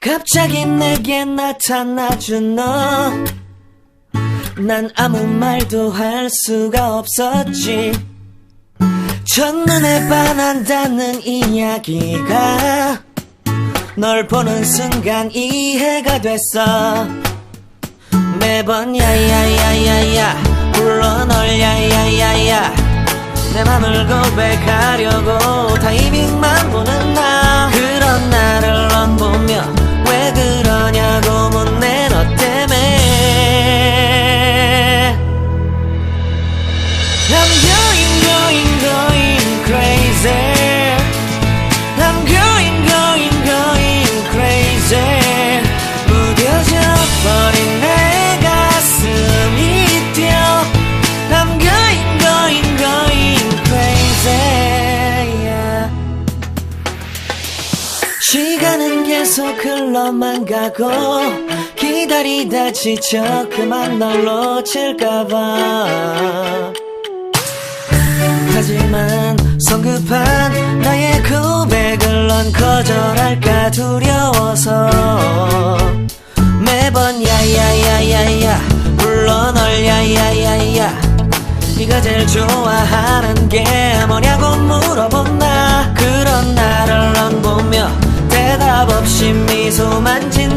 갑자기 내게 나타나준 너, 난 아무 말도 할 수가 없었지. 첫눈에 반한다는 이야기가 널 보는 순간 이해가 됐어. 매번 야야야야야 불러 널 야야야야, 내 맘을 고백하려고 타이밍만 보는 나. 그런 나를 넌 보며 왜 그러냐고 묻네. 너 때문에 I'm going crazy. I'm going crazy. 무뎌져 버린 내 가슴이 뛰어. I'm going crazy, yeah. 시간은 계속 흘러만 가고 기다리다 지쳐 그만 널 놓칠까봐. 하지만 성급한 나의 고백을 넌 거절할까 두려워서 매번 야야야야야 불러 널 야야야야. 네가 제일 좋아하는 게 뭐냐고 물어본 나. 그런 나를 넌 보며 대답 없이 미소만 짓는